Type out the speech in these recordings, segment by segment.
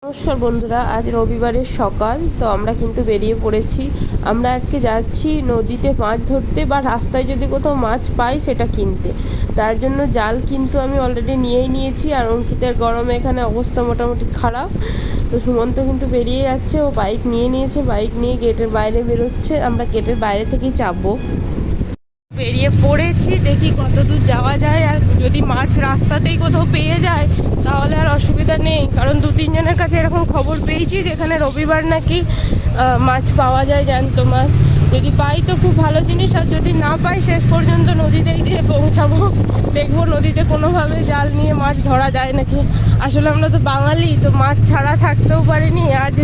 নমস্কার বন্ধুরা, আজ রবিবারের সকাল। তো আমরা কিন্তু বেরিয়ে পড়েছি। আমরা আজকে যাচ্ছি নদীতে মাছ ধরতে, বা রাস্তায় যদি কোথাও মাছ পাই সেটা কিনতে। তার জন্য জাল কিন্তু আমি অলরেডি নিয়েই নিয়েছি। আর অঙ্কিতের গরমে এখানে অবস্থা মোটামুটি খারাপ। তো সুমন্ত কিন্তু বেরিয়ে যাচ্ছে, ও বাইক নিয়ে নিয়েছে, বাইক নিয়ে গেটের বাইরে বেরোচ্ছে। আমরা গেটের বাইরে থেকেই চাপবো। বেরিয়ে পড়েছি, দেখি কত দূর যাওয়া যায়। আর যদি মাছ রাস্তাতেই কোথাও পেয়ে যায় তাহলে আর অসুবিধা নেই, কারণ 2-3 জনের কাছে এরকম খবর পেয়েছি যেখানে রবিবার নাকি মাছ পাওয়া যায়, জ্যান্ত মাছ। যদি পাই তো খুব ভালো জিনিস, আর যদি না পাই শেষ পর্যন্ত নদীতেই যেয়ে পৌঁছাবো। দেখবো নদীতে কোনোভাবে জাল নিয়ে মাছ ধরা যায় নাকি। আসলে আমরা তো বাঙালি, তো মাছ ছাড়া থাকতেও পারিনি। আজ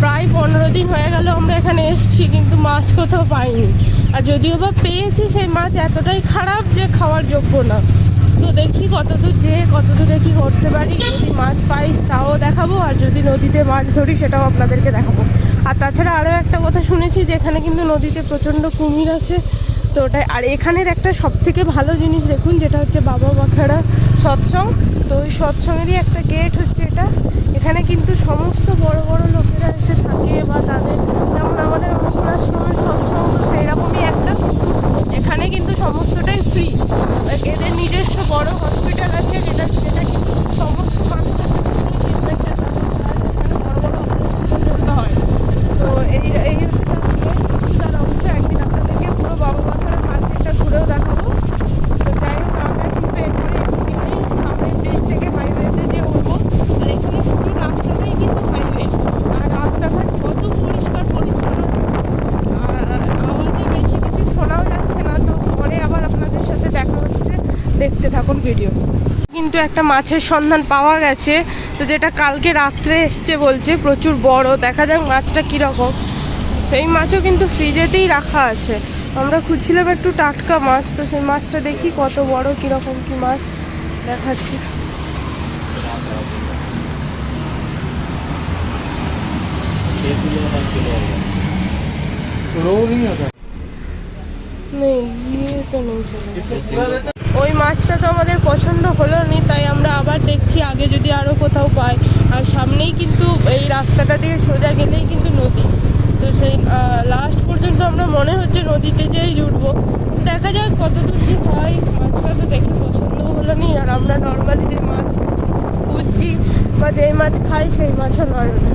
প্রায় 15 দিন হয়ে গেল আমরা এখানে এসেছি, কিন্তু মাছ কোথাও পাইনি। আর যদিও বা পেয়েছি, সেই মাছ এতটাই খারাপ যে খাওয়ার যোগ্য না। তো দেখি কতদূর যেয়ে কতদূরে কী করতে পারি। যদি মাছ পাই তাও দেখাবো, আর যদি নদীতে মাছ ধরি সেটাও আপনাদেরকে দেখাবো। আর তাছাড়া আরও একটা কথা শুনেছি যে এখানে কিন্তু নদীতে প্রচণ্ড কুমির আছে। তো ওটাই। আর এখানের একটা সবথেকে ভালো জিনিস দেখুন, যেটা হচ্ছে বাবা বাখারা সৎসং। তো ওই সৎসঙ্গেরই একটা গেট হচ্ছে এটা। এখানে কিন্তু সমস্ত বড় বড় লোকেরা এসে থাকে, বা তাদের যেমন আমাদের অন্নপ্রাশনের সৎসঙ্গ সেই রকমই একটা। এখানে কিন্তু সমস্তটাই ফ্রি। এদের নিজস্ব বড় হসপিটাল আছে, যেটা কিন্তু সমস্ত মানুষের বড় বড় অপারেশন হয়। তো এই তার অবশ্যই একদিন আপনাদেরকে পুরো বাবা বাখারা মার্কেটটা ঘুরেও দেখাবো। তো যাই হোক, আমরা কিন্তু এরপরে সামনের ব্রিজ থেকে হাইওয়েতে যে উঠবো। আর এখানে পুরো রাস্তাটাই কিন্তু হাইওয়ে। আর রাস্তাঘাট কত পরিষ্কার পরিচ্ছন্ন। আওয়াজে বেশি কিছু শোনাও যাচ্ছে না। তো পরে আবার আপনাদের সাথে দেখা হচ্ছে, দেখতে থাকুন ভিডিও। কিন্তু একটা মাছের সন্ধান পাওয়া গেছে, তো যেটা কালকে রাত্রে এসছে বলছে, প্রচুর বড়। দেখা যাক মাছটা কীরকম। সেই মাছও কিন্তু ফ্রিজেতেই রাখা আছে। আমরা খুঁজছিলাম একটু টাটকা মাছ, তো সেই মাছটা দেখি কত বড়, কীরকম কী মাছ দেখাচ্ছি। ওই মাছটা তো আমাদের পছন্দ হলো নি, তাই আমরা আবার দেখছি আগে যদি আরও কোথাও পাই। আর সামনেই কিন্তু এই রাস্তাটা দিয়ে সোজা গেলেই কিন্তু নদী। তো সেই লাস্ট পর্যন্ত আমরা মনে হচ্ছে নদীতে যেয়েই জুটবো। দেখা যাক কতদূর কী হয়। মাছটা তো দেখে পছন্দ হলো নি। আর আমরা নর্মালি যে মাছ খুঁজছি বা যেই মাছ খাই সেই মাছও নয় ওটা।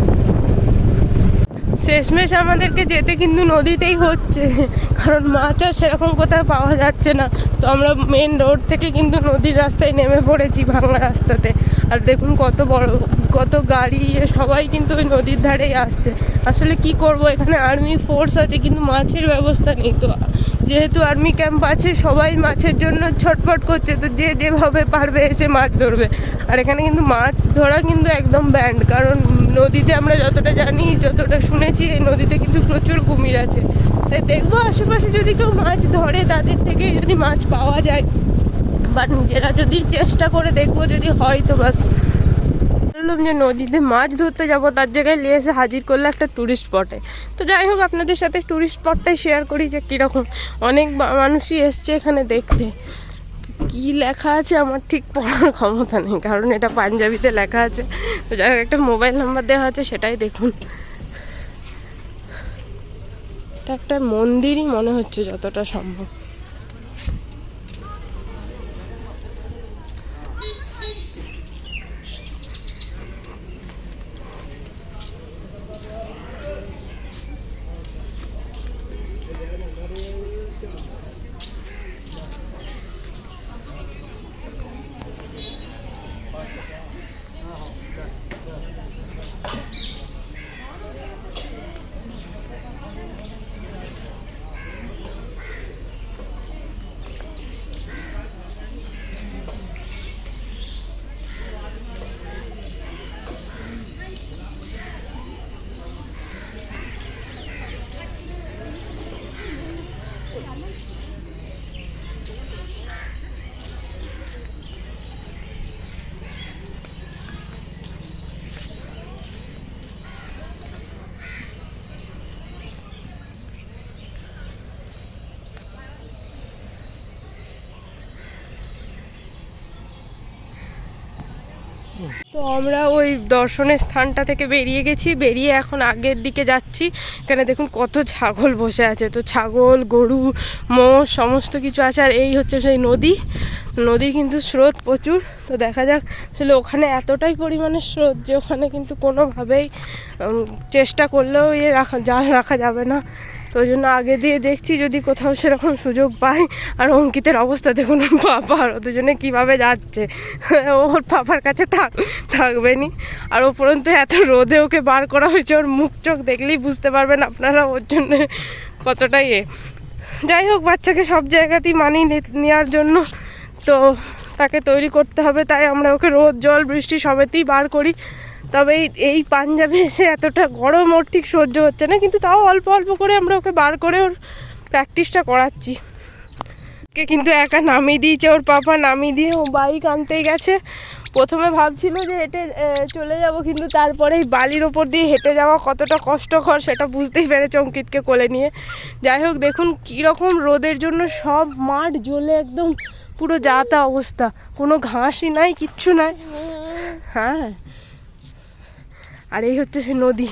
শেষমেশ আমাদেরকে যেতে কিন্তু নদীতেই হচ্ছে, কারণ মাছ আর সেরকম কোথাও পাওয়া যাচ্ছে না। তো আমরা মেন রোড থেকে কিন্তু নদীর রাস্তায় নেমে পড়েছি, ভাঙা রাস্তাতে। আর দেখুন কত গাড়ি, সবাই কিন্তু ওই নদীর ধারেই আসছে। আসলে কি করব, এখানে আর্মি ফোর্স আছে কিন্তু মাছের ব্যবস্থা নেই। তো যেহেতু আর্মি ক্যাম্প আছে, সবাই মাছের জন্য ছটফট করছে। তো যে যেভাবে পারবে এসে মাছ ধরবে। আর এখানে কিন্তু মাছ ধরা কিন্তু একদম ব্যান্ড, কারণ নদীতে আমরা যতটা জানি, যতটা শুনেছি, এই নদীতে কিন্তু প্রচুর কুমির আছে। তাই দেখবো আশেপাশে যদি কেউ মাছ ধরে তাদের থেকে যদি মাছ পাওয়া যায়, বা নিজেরা যদি চেষ্টা করে দেখবো যদি হয়। তো বাস বললাম যে নদীতে মাছ ধরতে যাব, তার জায়গায় নিয়ে এসে হাজির করলে একটা ট্যুরিস্ট স্পটে। তো যাই হোক, আপনাদের সাথে ট্যুরিস্ট স্পটটাই শেয়ার করি যে কীরকম। অনেক মানুষই এসছে এখানে দেখতে। কি লেখা আছে আমার ঠিক পড়ার ক্ষমতা নেই, কারণ এটা পাঞ্জাবিতে লেখা আছে। তো যাই হোক, একটা মোবাইল নাম্বার দেওয়া আছে, সেটাই দেখুন। এটা একটা মন্দিরই মনে হচ্ছে যতটা সম্ভব। তো আমরা ওই দর্শনের স্থানটা থেকে বেরিয়ে গেছি, বেরিয়ে এখন আগের দিকে যাচ্ছি। এখানে দেখুন কত ছাগল বসে আছে, তো ছাগল গরু মোষ সমস্ত কিছু আছে। আর এই হচ্ছে সেই নদী, নদীর কিন্তু স্রোত প্রচুর। তো দেখা যাক, আসলে ওখানে এতটাই পরিমাণে স্রোত যে ওখানে কিন্তু কোনোভাবেই চেষ্টা করলেও জাল রাখা যাবে না। তো ওই জন্য আগে দিয়ে দেখছি যদি কোথাও সেরকম সুযোগ পাই। আর অঙ্কিতের অবস্থা দেখুন, পাপা আর দুজনে কীভাবে যাচ্ছে, ওর পাপার কাছে থাকবে নি। আর উপরন্ত এত রোদে ওকে বার করা হয়েছে, ওর মুখ চোখ দেখলেই বুঝতে পারবেন আপনারা ওর জন্য কতটাই যাই হোক, বাচ্চাকে সব জায়গাতেই মানিয়ে নেওয়ার জন্য তো তাকে তৈরি করতে হবে, তাই আমরা ওকে রোদ জল বৃষ্টি সবেতেই বার করি। তবে এই পাঞ্জাবে এসে এতটা গরম ওর ঠিক সহ্য হচ্ছে না, কিন্তু তাও অল্প অল্প করে আমরা ওকে বার করে ওর প্র্যাকটিসটা করাচ্ছি। কে কিন্তু একা নামিয়ে দিয়েছে, ওর পাপা নামিয়ে দিয়ে ও বাইক আনতেই গেছে। প্রথমে ভাবছিল যে হেঁটে চলে যাব, কিন্তু তারপরে এই বালির ওপর দিয়ে হেঁটে যাওয়া কতটা কষ্টকর সেটা বুঝতেই পেরেছে অঙ্কিতকে কোলে নিয়ে। যাই হোক, দেখুন কীরকম রোদের জন্য সব মাঠ জ্বলে একদম পুরো যাতা অবস্থা, কোনো ঘাসই নাই, কিচ্ছু নাই। হ্যাঁ, আর এই হচ্ছে সে নদী।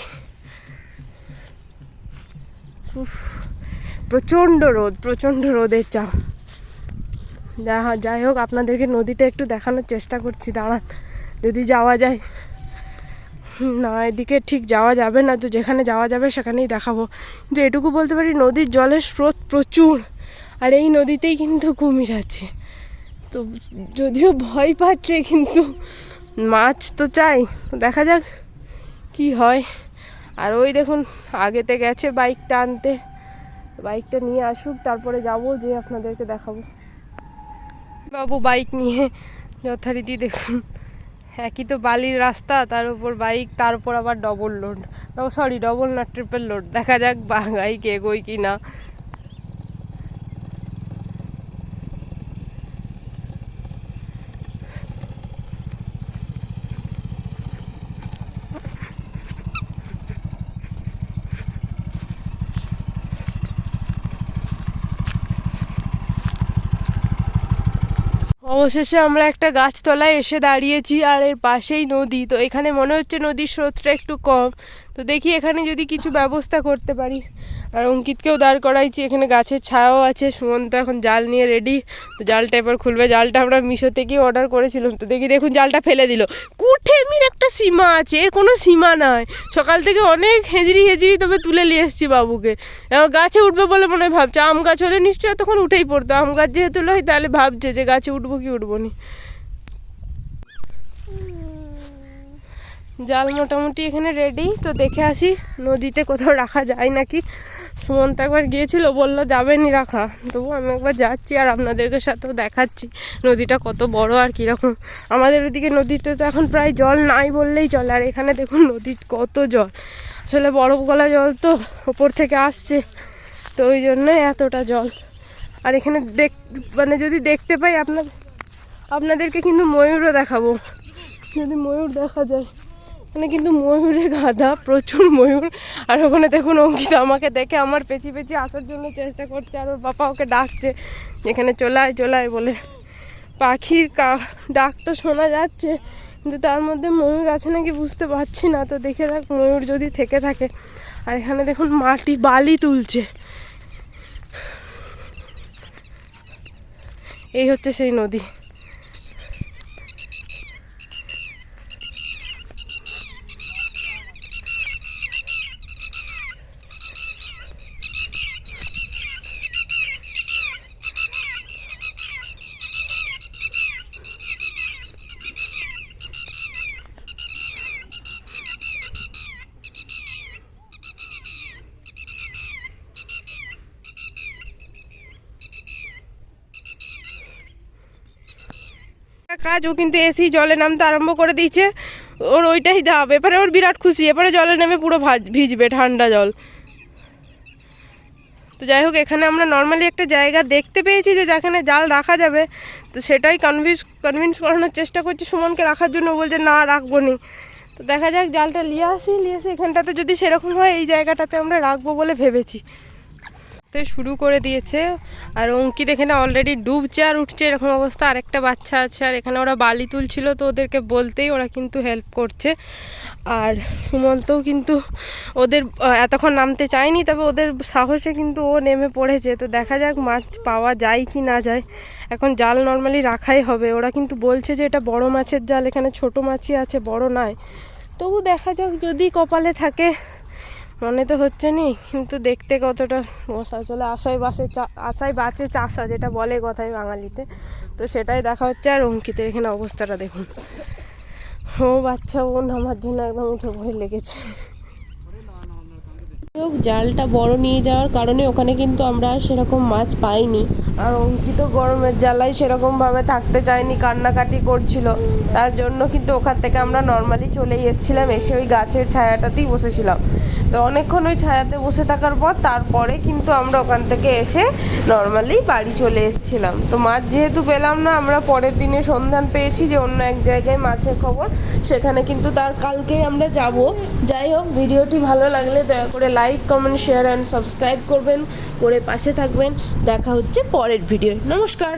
প্রচণ্ড রোদ, প্রচণ্ড রোদের চাপ। যাই হোক, আপনাদেরকে নদীটা একটু দেখানোর চেষ্টা করছি, দাঁড়ান যদি যাওয়া যায়। না, এদিকে ঠিক যাওয়া যাবে না, তো যেখানে যাওয়া যাবে সেখানেই দেখাবো। কিন্তু এটুকু বলতে পারি, নদীর জলের স্রোত প্রচুর, আর এই নদীতেই কিন্তু কুমির আছে। তো যদিও ভয় পাচ্ছে, কিন্তু মাছ তো চাই, তো দেখা যাক কি হয়। আর ওই দেখুন আগেতে গেছে বাইকটা আনতে, বাইকটা নিয়ে আসুক তারপরে যাব, যে আপনাদেরকে দেখাবো। বাবু বাইক নিয়ে যথারীতি দেখুন, একই তো বালির রাস্তা, তার উপর বাইক, তার উপর আবার ডবল লোড, সরি ডবল না ট্রিপল লোড। দেখা যাক বাইক এগোয় কি না। অবশেষে আমরা একটা গাছতলায় এসে দাঁড়িয়েছি, আর এর পাশেই নদী। তো এখানে মনে হচ্ছে নদীর স্রোতটা একটু কম, তো দেখি এখানে যদি কিছু ব্যবস্থা করতে পারি। আর অঙ্কিতকেও দাঁড় করাইছি, এখানে গাছের ছায়াও আছে। সুমন্ত এখন জাল নিয়ে রেডি, তো জালটা এবার খুলবে। জালটা আমরা মিশো থেকেই অর্ডার করেছিলাম, তো দেখুন জালটা ফেলে দিল। কুঠেমির একটা সীমা আছে, এর কোনো সীমা নয়। সকাল থেকে অনেক হেজরি তবে তুলে নিয়ে এসেছি বাবুকে। গাছে উঠবে বলে মনে হয় ভাবছে, আম গাছ হলে নিশ্চয়ই তখন উঠেই পড়তো। আম গাছ যেহেতু নয়, তাহলে ভাবছে যে গাছে উঠবো কি উঠবো নি। জাল মোটামুটি এখানে রেডি, তো দেখে আসি নদীতে কোথাও রাখা যায় নাকি। সুমন্ত একবার গিয়েছিল, বললো যাবেনি রাখা, তবু আমি একবার যাচ্ছি আর আপনাদেরকে সাথেও দেখাচ্ছি নদীটা কত বড় আর কীরকম। আমাদের ওদিকে নদীতে তো এখন প্রায় জল নাই বললেই চলে, আর এখানে দেখুন নদীর কত জল। আসলে বরফ গলা জল তো ওপর থেকে আসছে, তো ওই জন্যই এতটা জল। আর এখানে মানে যদি দেখতে পাই আপনাদেরকে কিন্তু ময়ূরও দেখাবো, যদি ময়ূর দেখা যায়। মানে কিন্তু ময়ূরে গাধা, প্রচুর ময়ূর। আর ওখানে দেখুন অঙ্কিত আমাকে দেখে আমার পেছি আসার জন্য চেষ্টা করছে, আর ওর বাবা ওকে ডাকছে এখানে চলায় বলে। পাখির ডাক তো শোনা যাচ্ছে, কিন্তু তার মধ্যে ময়ূর আছে নাকি বুঝতে পারছি না। তো দেখে যাক ময়ূর যদি থেকে থাকে। আর এখানে দেখুন বালি তুলছে, এই হচ্ছে সেই নদী। কাজ, ও কিন্তু এসি জলে নামতে আরম্ভ করে দিয়েছে, ওর ওইটাই দাব। এবারে ওর বিরাট খুশি, এবারে জলে নেমে পুরো ভিজবে, ঠান্ডা জল। তো যাই হোক, এখানে আমরা নর্মালি একটা জায়গা দেখতে পেয়েছি যে যেখানে জাল রাখা যাবে, তো সেটাই কনভিন্স করানোর চেষ্টা করছি সুমনকে রাখার জন্য। বলছে না রাখবো নি। তো দেখা যাক, জালটা নিয়ে আসি এখানটাতে যদি সেরকম হয় এই জায়গাটাতে আমরা রাখবো বলে ভেবেছি। তো আসতে শুরু করে দিয়েছে। আর অঙ্কিত এখানে অলরেডি ডুবছে আর উঠছে এরকম অবস্থা। আরেকটা বাচ্চা আছে, আর এখানে ওরা বালি তুলছিল, তো ওদেরকে বলতেই ওরা কিন্তু হেল্প করছে। আর সুমন্তও কিন্তু ওদের এতক্ষণ নামতে চায়নি, তবে ওদের সাহসে কিন্তু ও নেমে পড়েছে। তো দেখা যাক মাছ পাওয়া যায় কি না যায়। এখন জাল নর্মালি রাখাই হবে। ওরা কিন্তু বলছে যে এটা বড় মাছের জাল, এখানে ছোট মাছই আছে, বড় নয়। তবু দেখা যাক, যদি কপালে থাকে। মনে তো হচ্ছে নি, কিন্তু দেখতে কতটা আসলে আশায় বাঁচে চাষা, যেটা বলে কথায় বাঙালিতে। তো সেটাই দেখা হচ্ছে। আর অঙ্কিতের এখানে অবস্থাটা দেখুন, ও বাচ্চা বোন আমার জন্য একদম উঠে ভয় লেগেছে। জালটা বড় নিয়ে যাওয়ার কারণে ওখানে কিন্তু আমরা সেরকম মাছ পাইনি। আর অঙ্কিত গরমের জ্বালায় সেরকমভাবে থাকতে চায়নি, কান্নাকাটি করছিল। তার জন্য কিন্তু ওখান থেকে আমরা নর্মালি চলেই এসেছিলাম, এসে ওই গাছের ছায়াটাতেই বসেছিলাম। তো অনেকক্ষণ ওই ছায়াতে বসে থাকার পর তারপরে কিন্তু আমরা ওখান থেকে এসে নর্মালি বাড়ি চলে এসেছিলাম। তো মাছ যেহেতু পেলাম না, আমরা পরের দিনে সন্ধান পেয়েছি যে অন্য এক জায়গায় মাছের খবর, সেখানে কিন্তু তার কালকেই আমরা যাব। যাই হোক, ভিডিওটি ভালো লাগলে দয়া করে like, comment, share and subscribe করবেন, করে পাশে থাকবেন। দেখা হচ্ছে পরের ভিডিও। নমস্কার।